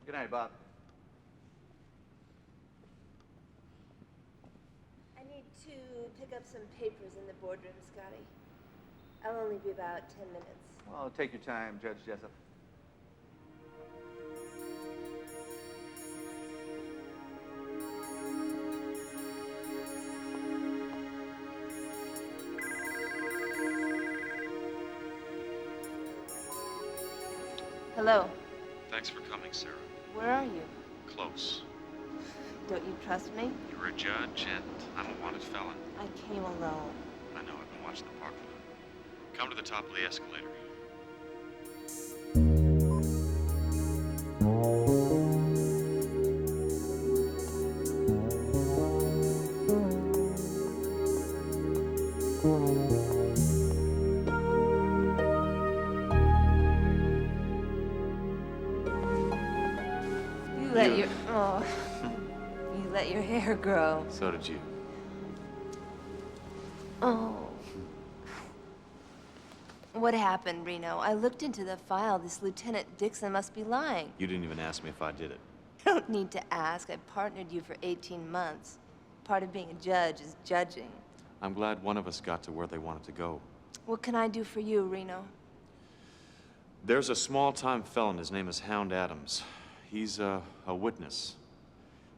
Good night, Bob. I need to pick up some papers in the boardroom, Scotty. I'll only be about 10 minutes. Well, take your time, Judge Jessup. Hello. Thanks for coming, Sarah. Where are you? Close. Don't you trust me? You're a judge, and I'm a wanted felon. I came alone. I know, I've been watching the parking lot. Come to the top of the escalator. You let your hair grow. So did you. Oh. What happened, Reno? I looked into the file. This Lieutenant Dixon must be lying. You didn't even ask me if I did it. You don't need to ask. I partnered you for 18 months. Part of being a judge is judging. I'm glad one of us got to where they wanted to go. What can I do for you, Reno? There's a small-time felon. His name is Hound Adams. He's a witness.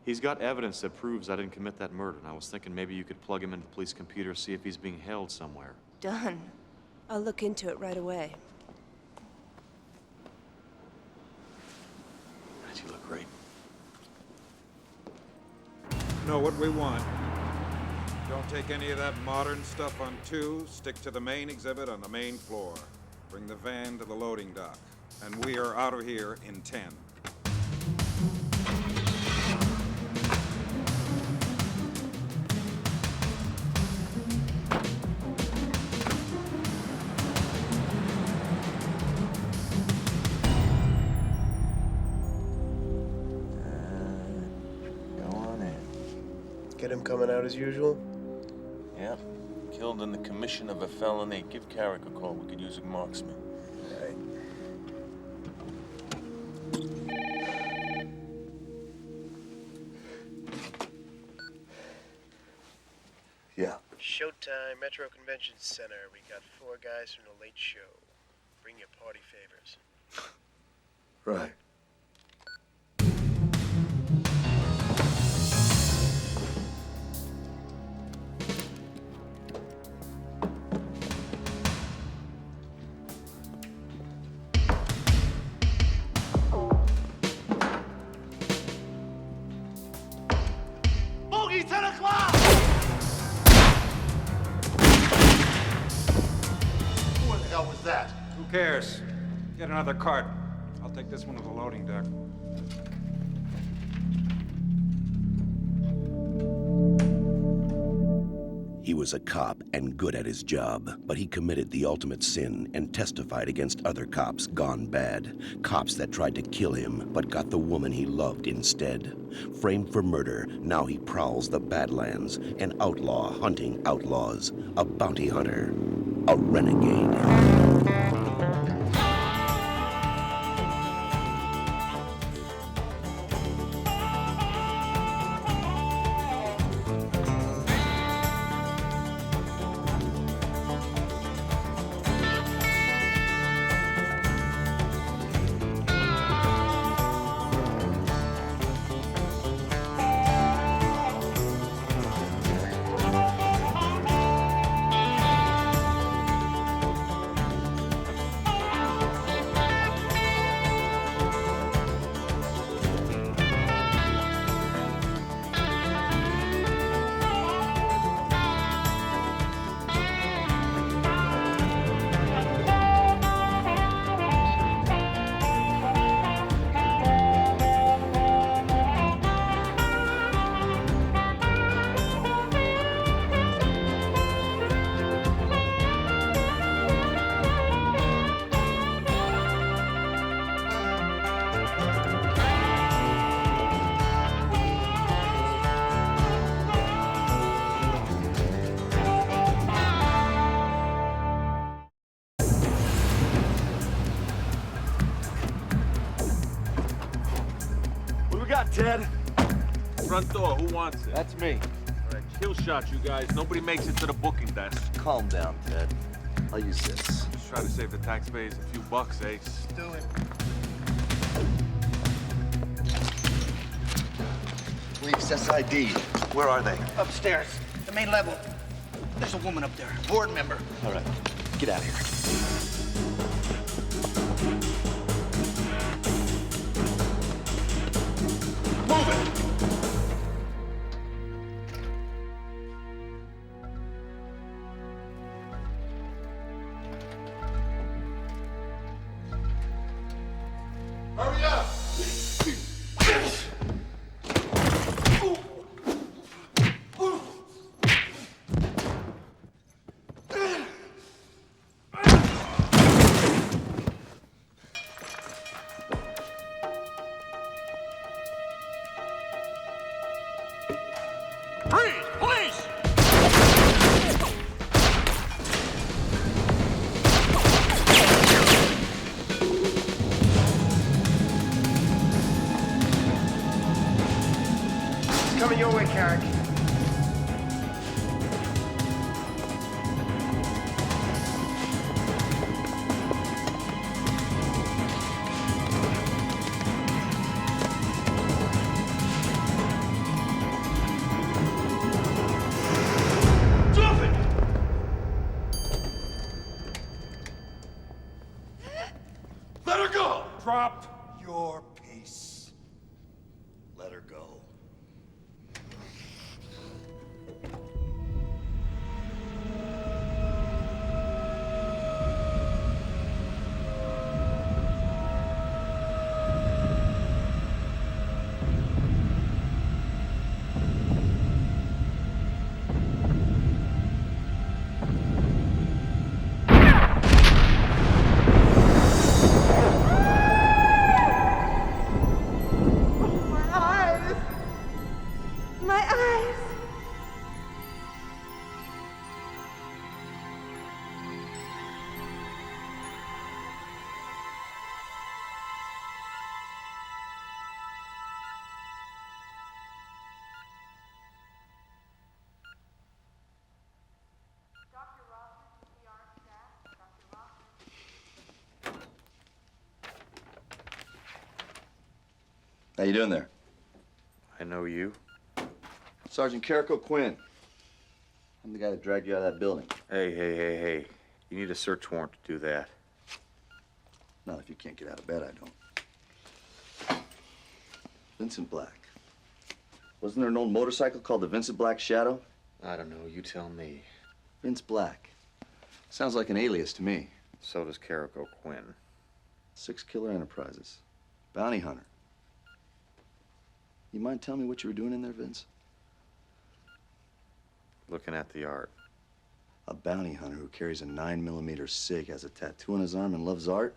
He's got evidence that proves I didn't commit that murder, and I was thinking maybe you could plug him into the police computer, see if he's being held somewhere. Done. I'll look into it right away. God, you look great. Know what we want. Don't take any of that modern stuff on 2. Stick to the main exhibit on the main floor. Bring the van to the loading dock. And we are out of here in 10. Get him coming out as usual? Yeah. Killed in the commission of a felony. Give Carrick a call. We could use a marksman. Right. Yeah. Showtime, Metro Convention Center. We got 4 guys from the late show. Bring your party favors. Right. Bogey, 10 o'clock! Who in the hell was that? Who cares? Get another cart. I'll take this one to the loading dock. He was a cop and good at his job, but he committed the ultimate sin and testified against other cops gone bad. Cops that tried to kill him, but got the woman he loved instead. Framed for murder, now he prowls the Badlands, an outlaw hunting outlaws, a bounty hunter, a renegade. got, Ted? Front door, who wants it? That's me. All right, kill shot, you guys. Nobody makes it to the booking desk. Calm down, Ted. I'll use this. Just try to save the taxpayers a few bucks, eh? Do it. Police SID. Where are they? Upstairs, the main level. There's a woman up there, board member. All right, get out of here. Move it! Hurry up! Freeze! Police! It's coming your way, Carrick. Let her go! Drop. Your piece. Let her go. My eyes! How you doing there? I know you. Sergeant Carrick O'Quinn. I'm the guy that dragged you out of that building. Hey. You need a search warrant to do that. Not if you can't get out of bed, I don't. Vincent Black. Wasn't there an old motorcycle called the Vincent Black Shadow? I don't know, you tell me. Vince Black. Sounds like an alias to me. So does Carrick O'Quinn. 6 Killer Enterprises. Bounty hunter. You mind telling me what you were doing in there, Vince? Looking at the art. A bounty hunter who carries a 9mm SIG, has a tattoo on his arm, and loves art?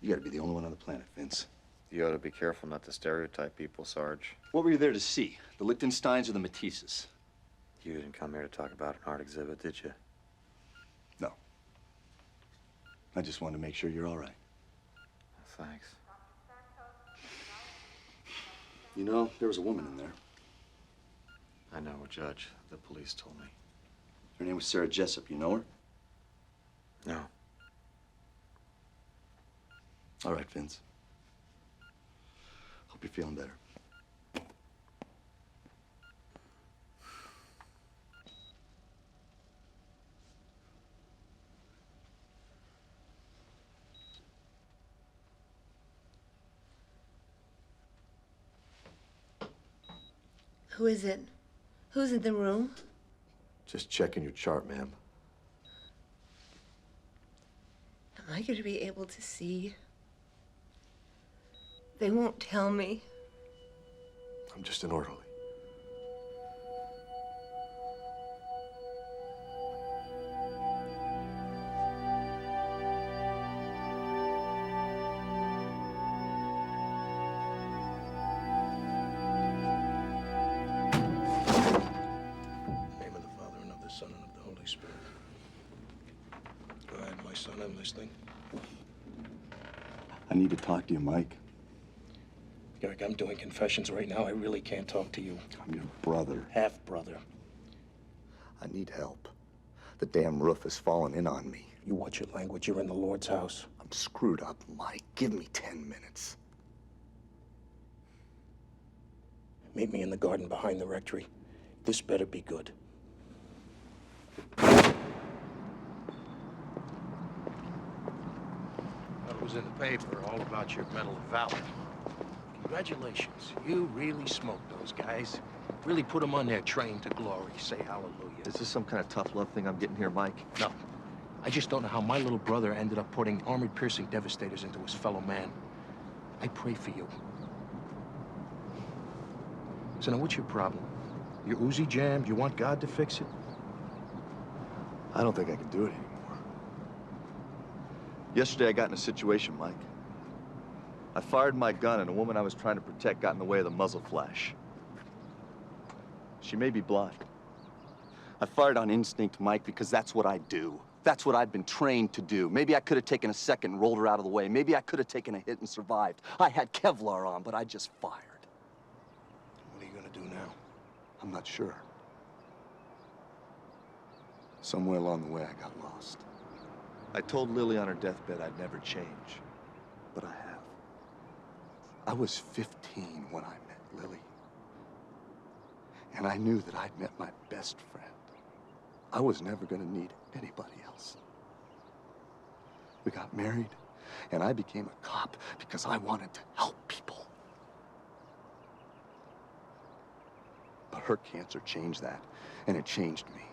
You gotta be the only one on the planet, Vince. You ought to be careful not to stereotype people, Sarge. What were you there to see? The Lichtensteins or the Matisses? You didn't come here to talk about an art exhibit, did you? No. I just wanted to make sure you're all right. Thanks. You know, there was a woman in there. I know, Judge. The police told me. Her name was Sarah Jessup. You know her? No. All right, Vince. Hope you're feeling better. Who is it? Who's in the room? Just checking your chart, ma'am. Am I going to be able to see? They won't tell me. I'm just an orderly. Son and of the Holy Spirit. Go ahead, my son, I'm listening. I need to talk to you, Mike. Carrick, I'm doing confessions right now. I really can't talk to you. I'm your brother. Half-brother. I need help. The damn roof has fallen in on me. You watch your language. You're in the Lord's house. I'm screwed up, Mike. Give me 10 minutes. Meet me in the garden behind the rectory. This better be good. Well, it was in the paper, all about your Medal of Valor. Congratulations. You really smoked those guys. Really put them on their train to glory. Say hallelujah. Is this some kind of tough love thing I'm getting here, Mike? No. I just don't know how my little brother ended up putting armored-piercing devastators into his fellow man. I pray for you. So now, what's your problem? Your Uzi jammed? You want God to fix it? I don't think I can do it anymore. Yesterday, I got in a situation, Mike. I fired my gun, and a woman I was trying to protect got in the way of the muzzle flash. She may be blind. I fired on instinct, Mike, because that's what I do. That's what I'd been trained to do. Maybe I could have taken a second and rolled her out of the way. Maybe I could have taken a hit and survived. I had Kevlar on, but I just fired. What are you gonna do now? I'm not sure. Somewhere along the way, I got lost. I told Lily on her deathbed I'd never change, but I have. I was 15 when I met Lily. And I knew that I'd met my best friend. I was never gonna need anybody else. We got married, and I became a cop because I wanted to help people. But her cancer changed that, and it changed me.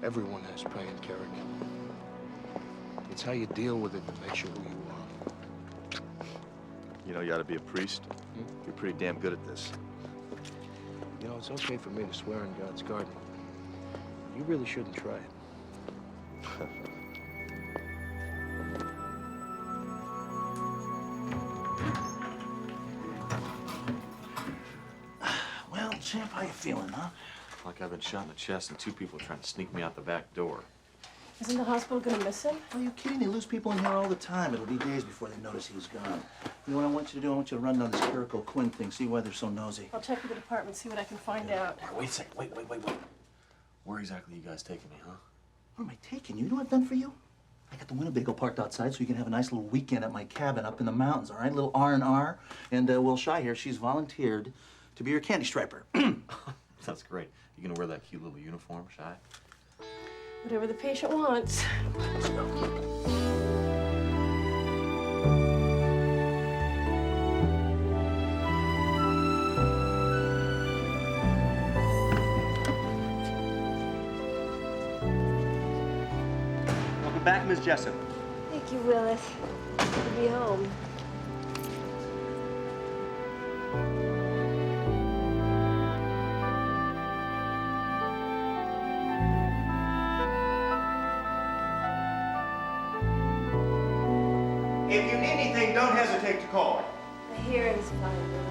Everyone has pain, Carrick. It's how you deal with it that makes you who you are. You know, you ought to be a priest. You're pretty damn good at this. You know, it's okay for me to swear in God's garden. You really shouldn't try it. Well, champ, how you feeling, huh? Like I've been shot in the chest and 2 people are trying to sneak me out the back door. Isn't the hospital gonna miss him? Are you kidding? They lose people in here all the time. It'll be days before they notice he was gone. You know what I want you to do? I want you to run down this Carrick O'Quinn thing, see why they're so nosy. I'll check with the department, see what I can find out. Wait a second. Wait. Where exactly are you guys taking me, huh? Where am I taking you? You know what I've done for you? I got the Winnebago parked outside so you can have a nice little weekend at my cabin up in the mountains, all right? Little R&R. And Will Shy here, she's volunteered to be your candy striper. That's great. You gonna wear that cute little uniform, Shy? Whatever the patient wants. Let's go. Welcome back, Miss Jessup. Thank you, Willis. Good to be home. If you need anything, don't hesitate to call. The hearing's fine, Willis.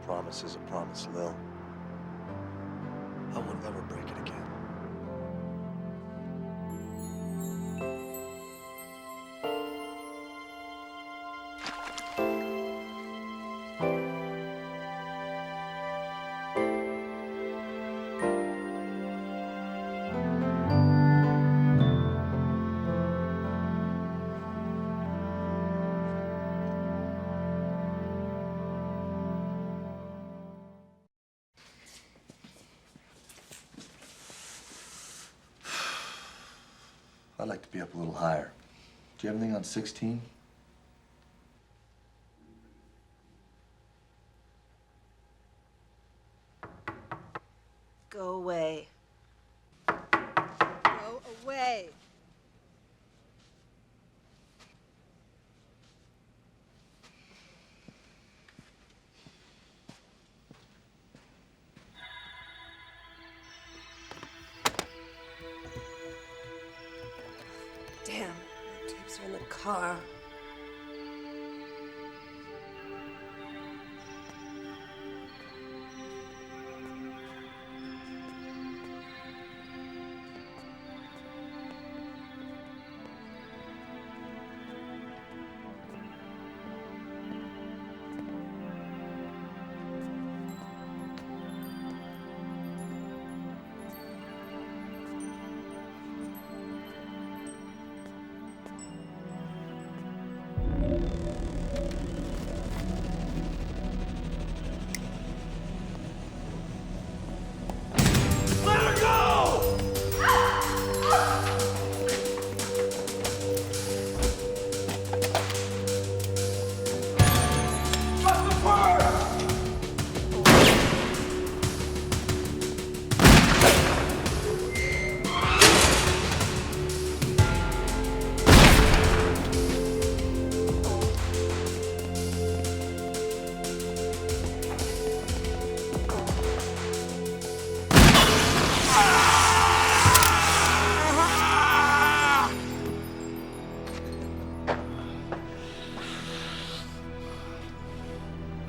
promise is a promise, Lil. I will never break it again. I'd like to be up a little higher. Do you have anything on 16? Go away. Go away. Damn, the tapes are in the car.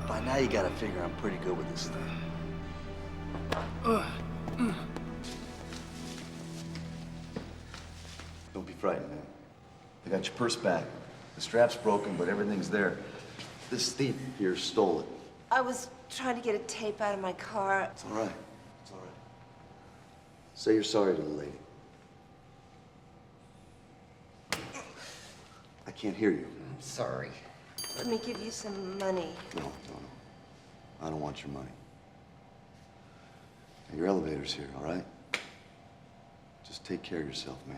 By now you gotta figure I'm pretty good with this thing. Don't be frightened, man. I got your purse back. The strap's broken, but everything's there. This thief here stole it. I was trying to get a tape out of my car. It's all right. It's all right. Say you're sorry to the lady. I can't hear you. I'm sorry. Let me give you some money. No. I don't want your money. Now, your elevator's here, all right? Just take care of yourself, man.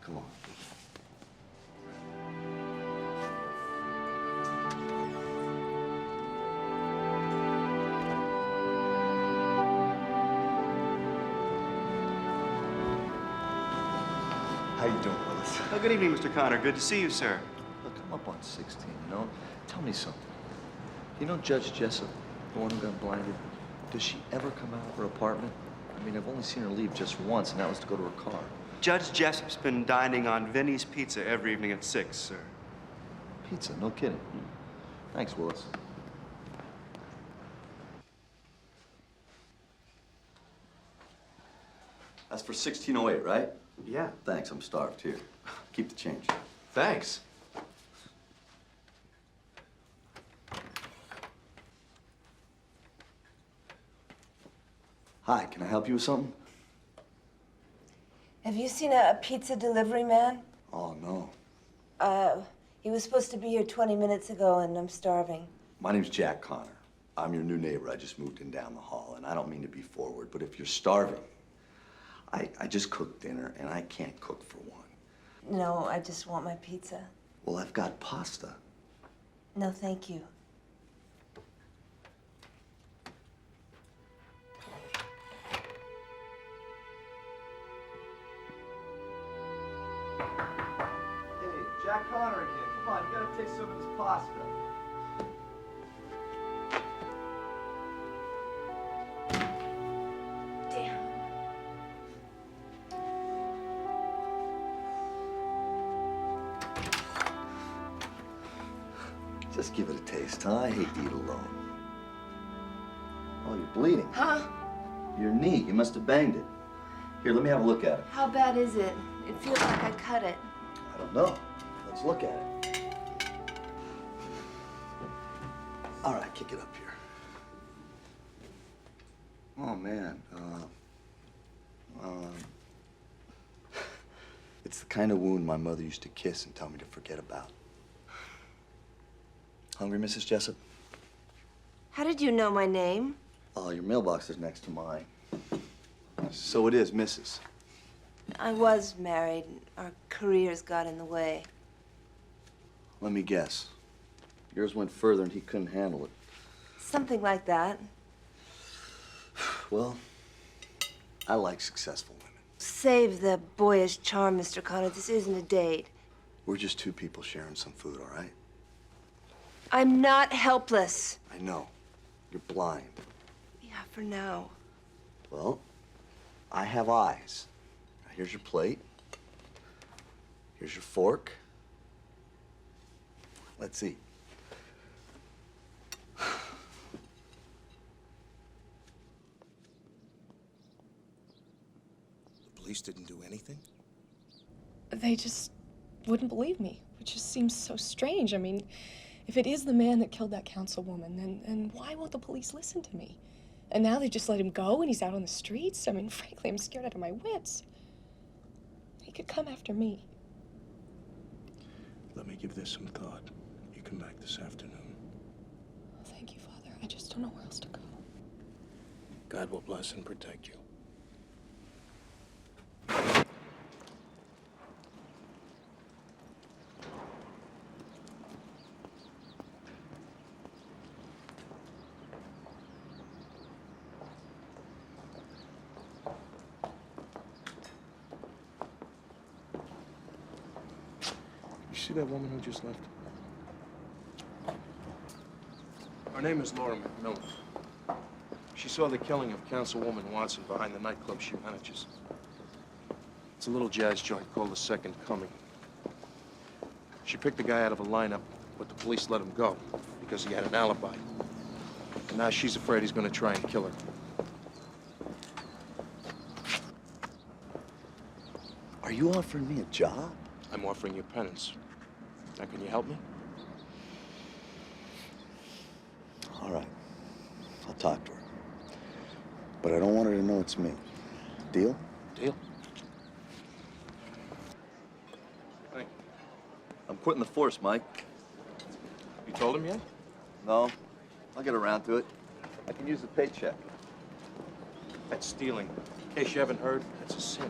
Come on. How you doing, Willis? Oh, good evening, Mr. Connor. Good to see you, sir. Look, I'm up on 16, you know? Tell me something. You know Judge Jessup, the one who got blinded? Does she ever come out of her apartment? I mean, I've only seen her leave just once, and that was to go to her car. Judge Jessup's been dining on Vinny's Pizza every evening at 6, sir. Pizza? No kidding. Thanks, Willis. That's for 1608, right? Yeah. Thanks, I'm starved. Here. Keep the change. Thanks. Hi, can I help you with something? Have you seen a pizza delivery man? Oh, no. He was supposed to be here 20 minutes ago, and I'm starving. My name's Jack Connor. I'm your new neighbor. I just moved in down the hall, and I don't mean to be forward, but if you're starving, I just cooked dinner, and I can't cook for one. No, I just want my pizza. Well, I've got pasta. No, thank you. Hey, Jack Connor again. Come on, you gotta taste some of this pasta. Damn. Just give it a taste, huh? I hate to eat alone. Oh, you're bleeding. Huh? Your knee. You must have banged it. Here, let me have a look at it. How bad is it? It feels like I cut it. I don't know. Let's look at it. All right, kick it up here. Oh, man. It's the kind of wound my mother used to kiss and tell me to forget about. Hungry, Mrs. Jessup? How did you know my name? Oh, your mailbox is next to mine. So it is, Mrs. I was married. Our careers got in the way. Let me guess. Yours went further and he couldn't handle it. Something like that. Well, I like successful women. Save the boyish charm, Mr. Connor. This isn't a date. We're just two people sharing some food, all right? I'm not helpless. I know. You're blind. Yeah, for now. Well, I have eyes. Now, here's your plate. Here's your fork. Let's eat. The police didn't do anything? They just wouldn't believe me, which just seems so strange. I mean, if it is the man that killed that councilwoman, then why won't the police listen to me? And now they just let him go and he's out on the streets? I mean, frankly, I'm scared out of my wits. He could come after me. Let me give this some thought. You come back this afternoon. Thank you, Father. I just don't know where else to go. God will bless and protect you. You see that woman who just left? Her name is Laura McMillan. She saw the killing of Councilwoman Watson behind the nightclub she manages. It's a little jazz joint called the Second Coming. She picked the guy out of a lineup, but the police let him go because he had an alibi. And now she's afraid he's going to try and kill her. Are you offering me a job? I'm offering you penance. Now, can you help me? All right. I'll talk to her. But I don't want her to know it's me. Deal? Deal. Thank you. I'm quitting the force, Mike. You told him yet? No. I'll get around to it. I can use the paycheck. That's stealing. In case you haven't heard, that's a sin.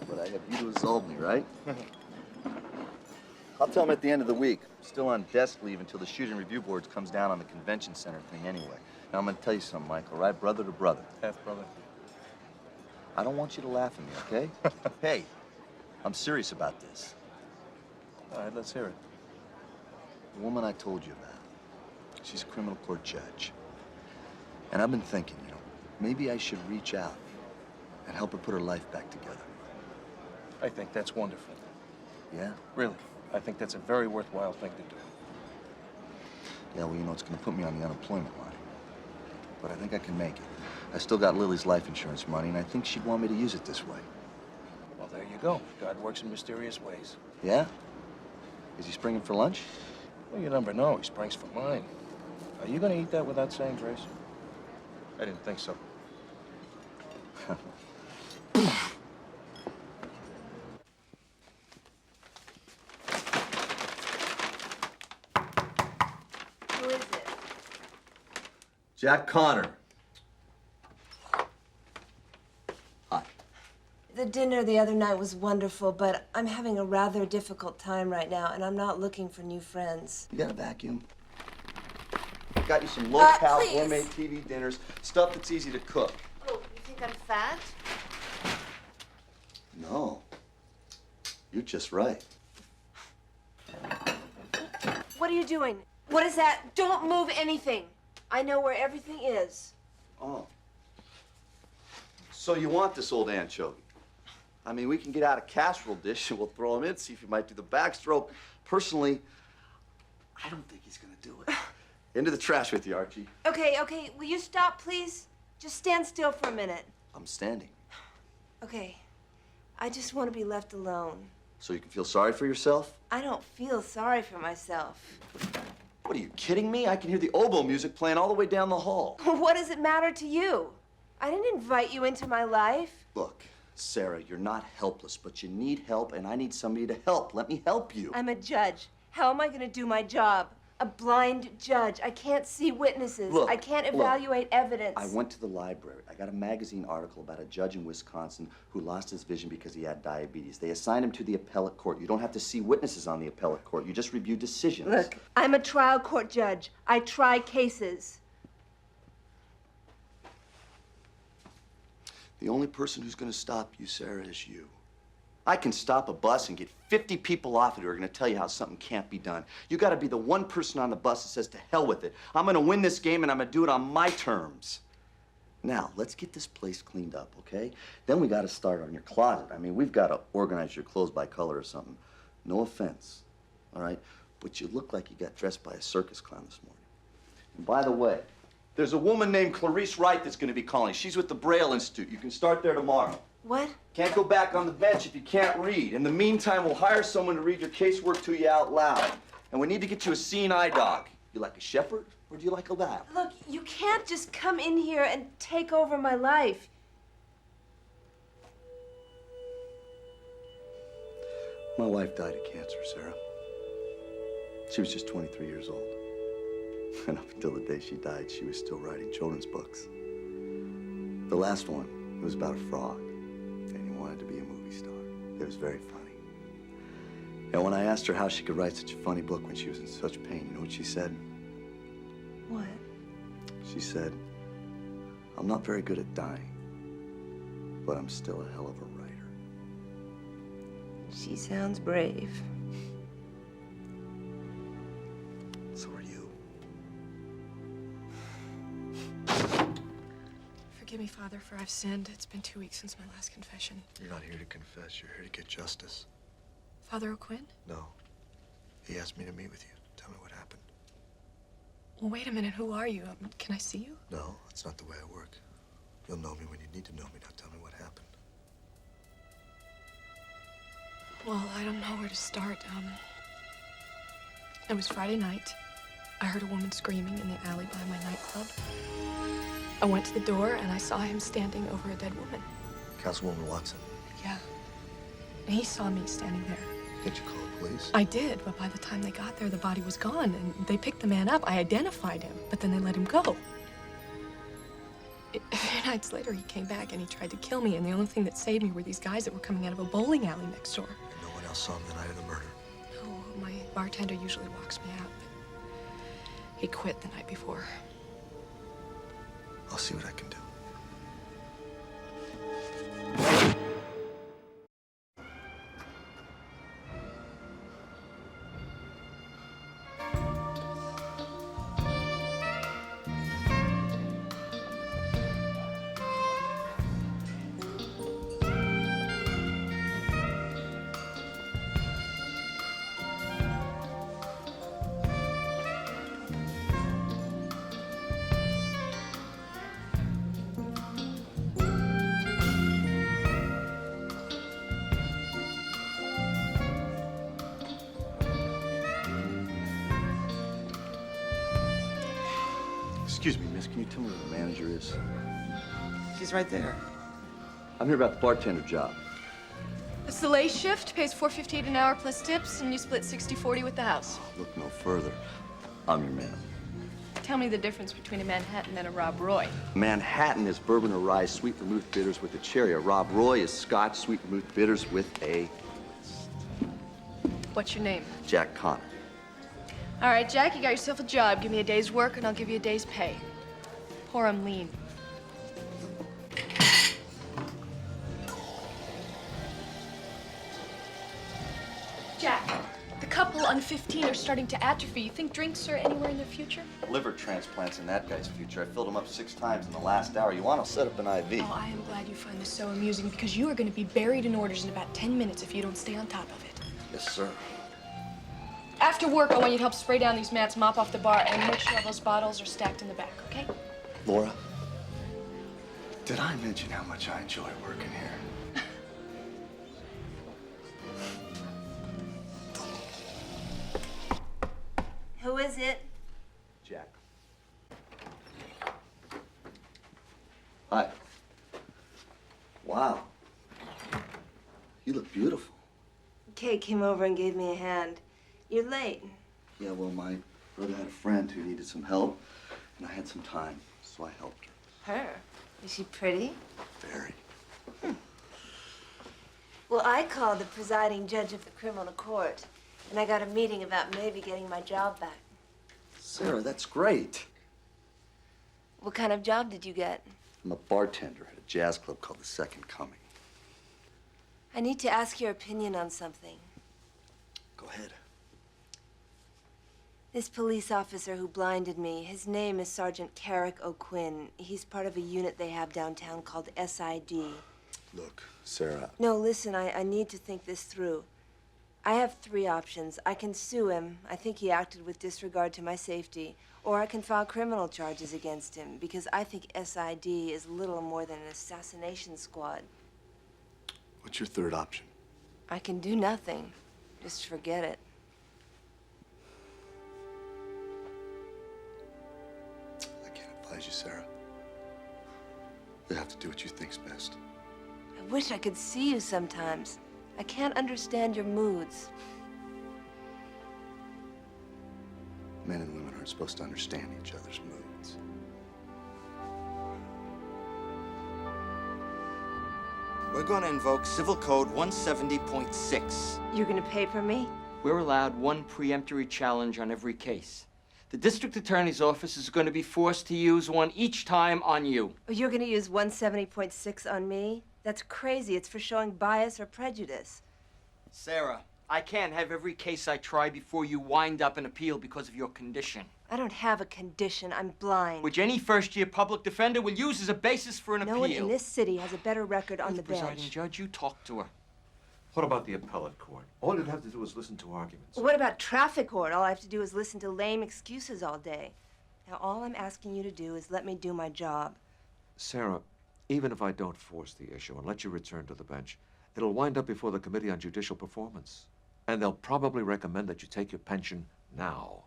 But I have you to absolve me, right? I'll tell him at the end of the week. Still on desk leave until the shooting review boards comes down on the convention center thing anyway. Now, I'm gonna tell you something, Mike, all right? Brother to brother. Half brother. I don't want you to laugh at me, okay? Hey, I'm serious about this. All right, let's hear it. The woman I told you about, she's a criminal court judge. And I've been thinking, you know, maybe I should reach out and help her put her life back together. I think that's wonderful. Yeah? Really. I think that's a very worthwhile thing to do. Yeah, well, you know, it's gonna put me on the unemployment line. But I think I can make it. I still got Lily's life insurance money, and I think she'd want me to use it this way. Well, there you go. God works in mysterious ways. Yeah? Is he springing for lunch? Well, you never know. He springs for mine. Are you going to eat that without saying grace? I didn't think so. Who is it? Jack Connor. Hi. The dinner the other night was wonderful, but I'm having a rather difficult time right now, and I'm not looking for new friends. You got a vacuum? Got you some low-cal please. gourmet TV dinners, stuff that's easy to cook. Oh, you think I'm fat? No. You're just right. What are you doing? What is that? Don't move anything. I know where everything is. Oh. So you want this old anchovy? I mean, we can get out a casserole dish and we'll throw him in, see if he might do the backstroke. Personally, I don't think he's gonna do it. Into the trash with you, Archie. Okay, will you stop, please? Just stand still for a minute. I'm standing. Okay, I just want to be left alone. So you can feel sorry for yourself? I don't feel sorry for myself. What, are you kidding me? I can hear the oboe music playing all the way down the hall. What does it matter to you? I didn't invite you into my life. Look, Sarah, you're not helpless, but you need help, and I need somebody to help. Let me help you. I'm a judge. How am I going to do my job? A blind judge. I can't see witnesses. Look, I can't evaluate evidence. I went to the library. I got a magazine article about a judge in Wisconsin who lost his vision because he had diabetes. They assigned him to the appellate court. You don't have to see witnesses on the appellate court. You just review decisions. Look, I'm a trial court judge. I try cases. The only person who's going to stop you, Sarah, is you. I can stop a bus and get 50 people off it who are going to tell you how something can't be done. You got to be the one person on the bus that says, to hell with it. I'm going to win this game, and I'm going to do it on my terms. Now, let's get this place cleaned up, okay? Then we got to start on your closet. I mean, we've got to organize your clothes by color or something. No offense, all right? But you look like you got dressed by a circus clown this morning. And by the way, there's a woman named Clarice Wright that's going to be calling. She's with the Braille Institute. You can start there tomorrow. What? Can't go back on the bench if you can't read. In the meantime, we'll hire someone to read your casework to you out loud. And we need to get you a seeing eye dog. You like a shepherd, or do you like a lab? Look, you can't just come in here and take over my life. My wife died of cancer, Sarah. She was just 23 years old. And up until the day she died, she was still writing children's books. The last one, it was about a frog. And he wanted to be a movie star. It was very funny. And when I asked her how she could write such a funny book when she was in such pain, you know what she said? What? She said, I'm not very good at dying, but I'm still a hell of a writer. She sounds brave. So are you. Forgive me, Father, for I've sinned. It's been 2 weeks since my last confession. You're not here to confess. You're here to get justice. Father O'Quinn? No. He asked me to meet with you. Tell me what happened. Well, wait a minute. Who are you? Can I see you? No, that's not the way I work. You'll know me when you need to know me. Now tell me what happened. Well, I don't know where to start. It was Friday night. I heard a woman screaming in the alley by my nightclub. I went to the door and I saw him standing over a dead woman. Councilwoman Watson. Yeah. And he saw me standing there. Did you call the police? I did, but by the time they got there, the body was gone, and they picked the man up. I identified him, but then they let him go. A few nights later, he came back and he tried to kill me, and the only thing that saved me were these guys that were coming out of a bowling alley next door. And no one else saw him the night of the murder? No, my bartender usually walks me out, but he quit the night before. I'll see what I can do. Excuse me, miss, can you tell me where the manager is? She's right there. I'm here about the bartender job. It's the late shift, pays $4.58 an hour plus tips, and you split 60-40 with the house. Look no further. I'm your man. Tell me the difference between a Manhattan and a Rob Roy. Manhattan is bourbon or rye sweet vermouth bitters with a cherry. A Rob Roy is Scotch sweet vermouth bitters with a What's your name? Jack Connor. All right, Jack, you got yourself a job. Give me a day's work, and I'll give you a day's pay. Pour 'em lean. Jack, the couple on 15 are starting to atrophy. You think drinks are anywhere in their future? Liver transplants in that guy's future. I filled him up 6 times in the last hour. You want to set up an IV? Oh, I am glad you find this so amusing, because you are going to be buried in orders in about 10 minutes if you don't stay on top of it. Yes, sir. After After work, I want you to help spray down these mats, mop off the bar, and make sure all those bottles are stacked in the back, okay? Laura, did I mention how much I enjoy working here? Who is it? Jack. Hi. Wow. You look beautiful. Kay came over and gave me a hand. You're late. Yeah, well, my brother had a friend who needed some help, and I had some time, so I helped her. Her? Is she pretty? Very. Well, I called the presiding judge of the criminal court, and I got a meeting about maybe getting my job back. Sarah, that's great. What kind of job did you get? I'm a bartender at a jazz club called the Second Coming. I need to ask your opinion on something. Go ahead. This police officer who blinded me, his name is Sergeant Carrick O'Quinn. He's part of a unit they have downtown called SID. Look, Sarah. No, listen, I need to think this through. I have three options. I can sue him. I think he acted with disregard to my safety. Or I can file criminal charges against him because I think SID is little more than an assassination squad. What's your third option? I can do nothing. Just forget it. I can't advise you, Sarah. You have to do what you think's best. I wish I could see you sometimes. I can't understand your moods. Men and women aren't supposed to understand each other's moods. We're going to invoke Civil Code 170.6. You're gonna pay for me? We're allowed one preemptory challenge on every case. The district attorney's office is going to be forced to use one each time on you. Oh, you're gonna use 170.6 on me? That's crazy. It's for showing bias or prejudice. Sarah, I can't have every case I try before you wind up an appeal because of your condition. I don't have a condition. I'm blind. Which any first-year public defender will use as a basis for an appeal. No one in this city has a better record on the Presiding bench. judge, you talk to her. What about the appellate court? All you'd have to do is listen to arguments. What about traffic court? All I have to do is listen to lame excuses all day. Now, all I'm asking you to do is let me do my job. Sarah, even if I don't force the issue and let you return to the bench, it'll wind up before the Committee on Judicial Performance. And they'll probably recommend that you take your pension now.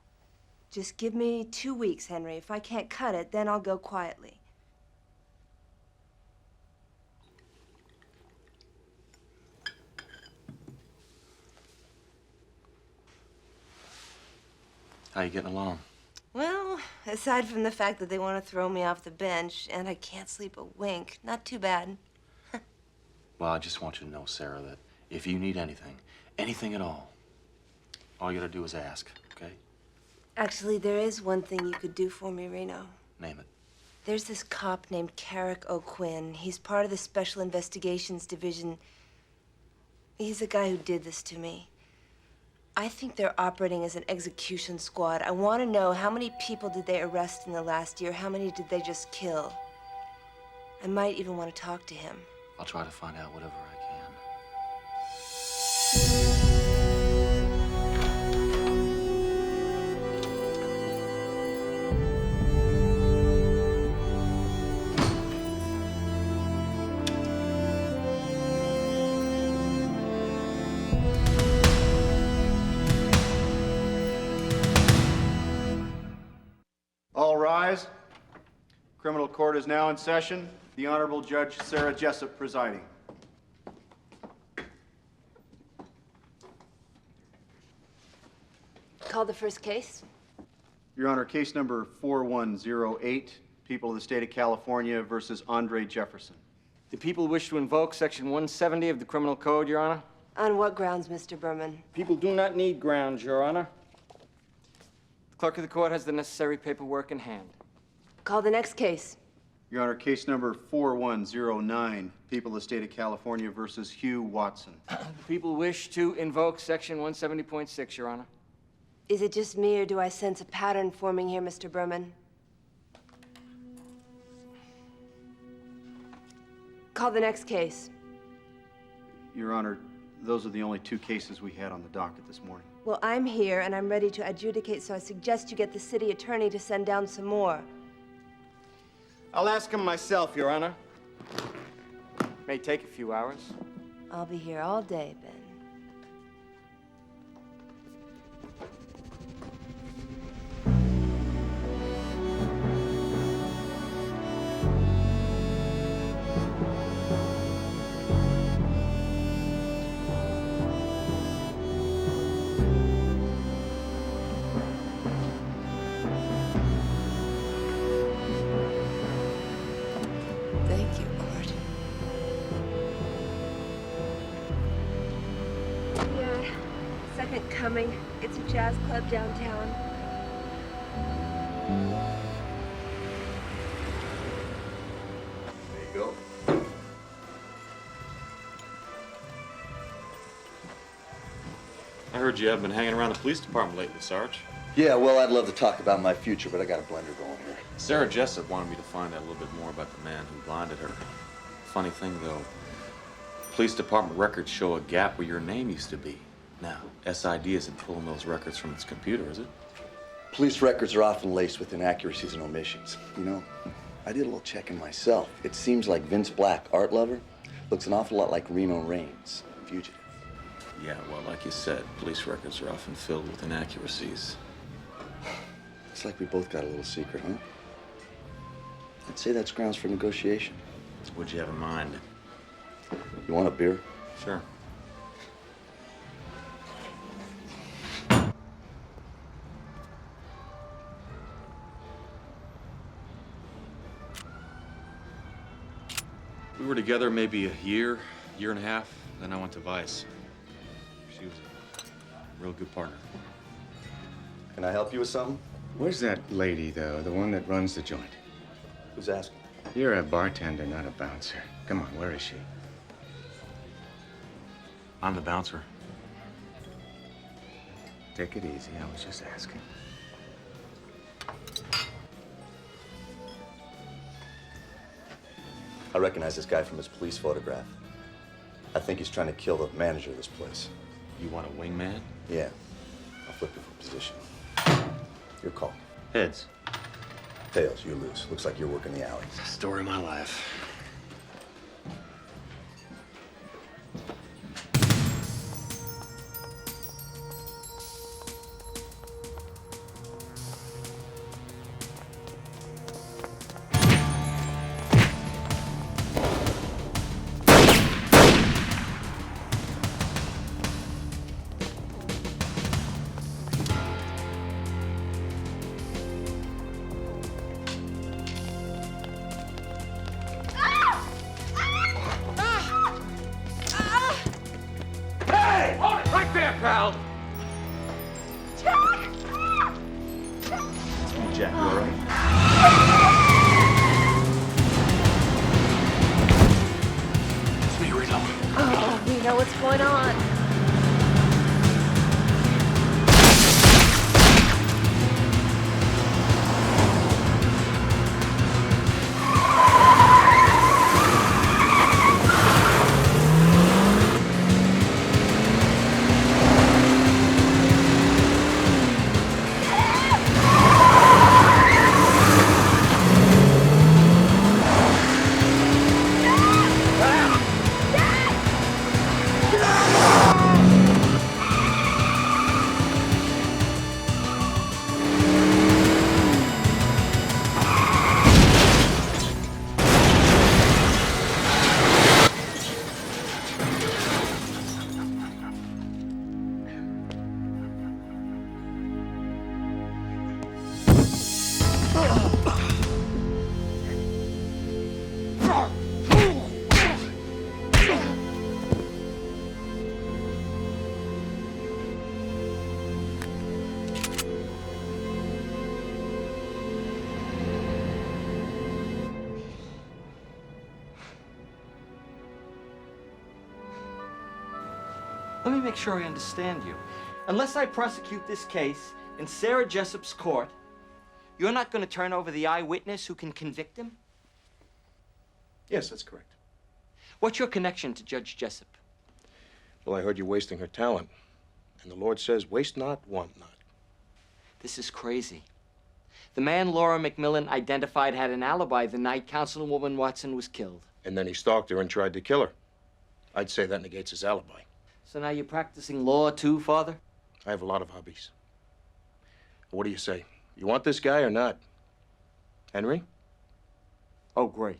Just give me 2 weeks, Henry. If I can't cut it, then I'll go quietly. How you getting along? Well, aside from the fact that they want to throw me off the bench and I can't sleep a wink, not too bad. Well, I just want you to know, Sarah, that if you need anything, anything at all you gotta do is ask, okay? Actually, there is one thing you could do for me, Reno. Name it. There's this cop named Carrick O'Quinn. He's part of the Special Investigations Division. He's the guy who did this to me. I think they're operating as an execution squad. I want to know how many people did they arrest in the last year? How many did they just kill? I might even want to talk to him. I'll try to find out whatever I can. All rise. Criminal court is now in session. The Honorable Judge Sarah Jessup presiding. Call the first case. Your Honor, case number 4108, People of the State of California versus Andre Jefferson. The people wish to invoke Section 170 of the Criminal Code, Your Honor. On what grounds, Mr. Berman? People do not need grounds, Your Honor. The clerk of the court has the necessary paperwork in hand. Call the next case. Your Honor, case number 4109, People of the State of California versus Hugh Watson. The people wish to invoke Section 170.6, Your Honor. Is it just me, or do I sense a pattern forming here, Mr. Berman? Call the next case. Your Honor, those are the only two cases we had on the docket this morning. Well, I'm here and I'm ready to adjudicate, so I suggest you get the city attorney to send down some more. I'll ask him myself, Your Honor. May take a few hours. I'll be here all day, Ben. Thank you, Lord. Yeah, Second Coming. It's a jazz club downtown. There you go. I heard you have been hanging around the police department lately, Sarge. Yeah, well, I'd love to talk about my future, but I got a blender going here. Sarah Jessup wanted me to find out a little bit more about the man who blinded her. Funny thing, though, police department records show a gap where your name used to be. Now, SID isn't pulling those records from its computer, is it? Police records are often laced with inaccuracies and omissions. You know, I did a little checking myself. It seems like Vince Black, art lover, looks an awful lot like Reno Raines, fugitive. Yeah, well, like you said, police records are often filled with inaccuracies. It's like we both got a little secret, huh? I'd say that's grounds for negotiation. What'd you have in mind? You want a beer? Sure. We were together maybe a year and a half, then I went to Vice. She was a real good partner. Can I help you with something? Where's that lady, though? The one that runs the joint? Who's asking? You're a bartender, not a bouncer. Come on, where is she? I'm the bouncer. Take it easy. I was just asking. I recognize this guy from his police photograph. I think he's trying to kill the manager of this place. You want a wingman? Yeah. I'll flip you for position. Your call. Heads. Tails, you lose. Looks like you're working the alley. Story of my life. Pal. Jack! It's me, Jack. You all right? It's me, Reno. Oh, we know what's going on. Let me make sure I understand you. Unless I prosecute this case in Sarah Jessup's court, you're not going to turn over the eyewitness who can convict him? Yes, that's correct. What's your connection to Judge Jessup? Well, I heard you wasting her talent. And the Lord says, waste not, want not. This is crazy. The man Laura McMillan identified had an alibi the night Councilwoman Watson was killed. And then he stalked her and tried to kill her. I'd say that negates his alibi. So now you're practicing law too, Father? I have a lot of hobbies. What do you say? You want this guy or not? Henry? Oh, great.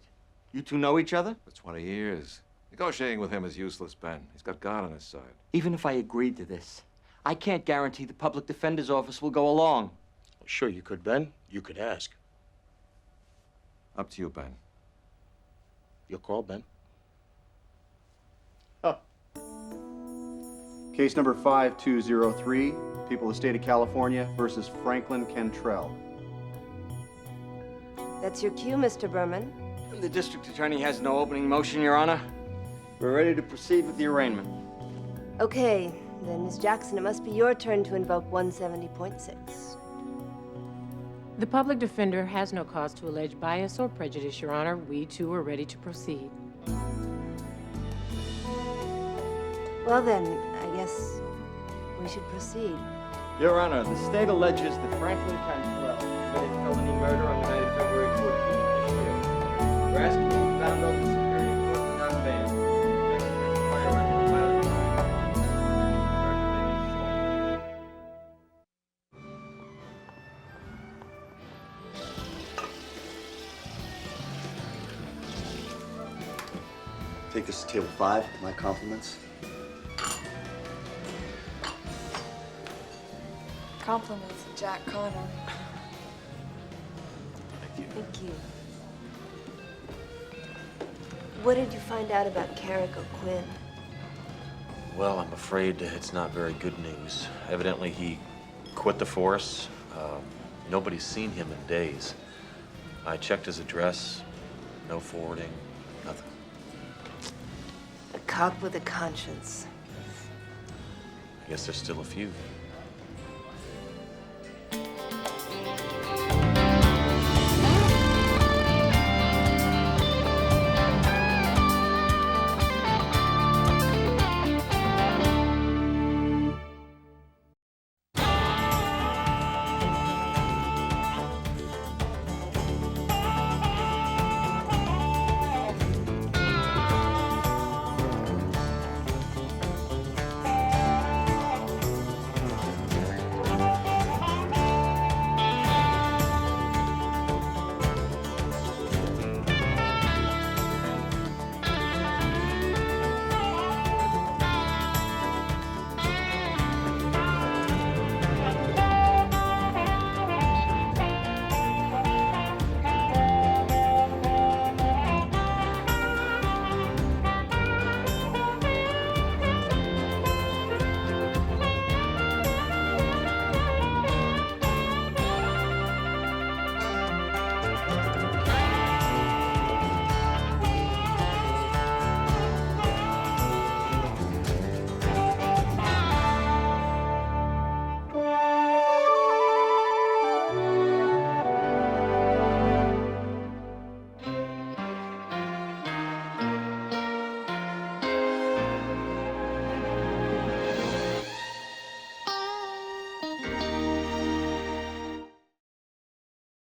You two know each other? For 20 years. Negotiating with him is useless, Ben. He's got God on his side. Even if I agreed to this, I can't guarantee the public defender's office will go along. Well, sure you could, Ben. You could ask. Up to you, Ben. Your call, Ben. Case number 5203, people of the state of California versus Franklin Cantrell. That's your cue, Mr. Berman. The district attorney has no opening motion, Your Honor. We're ready to proceed with the arraignment. Okay, then, Miss Jackson, it must be your turn to invoke 170.6. The public defender has no cause to allege bias or prejudice, Your Honor. We, too, are ready to proceed. Well, then, I guess we should proceed. Your Honor, the state alleges that Franklin Cantrell committed felony murder on the night of February 14th of this year. We're asking to be found over Superior Court without bail. Take this to table 5. My compliments. Compliments, Jack Connor. Thank you. What did you find out about Carrick O'Quinn? Well, I'm afraid it's not very good news. Evidently, he quit the force. Nobody's seen him in days. I checked his address. No forwarding. Nothing. A cop with a conscience. I guess there's still a few.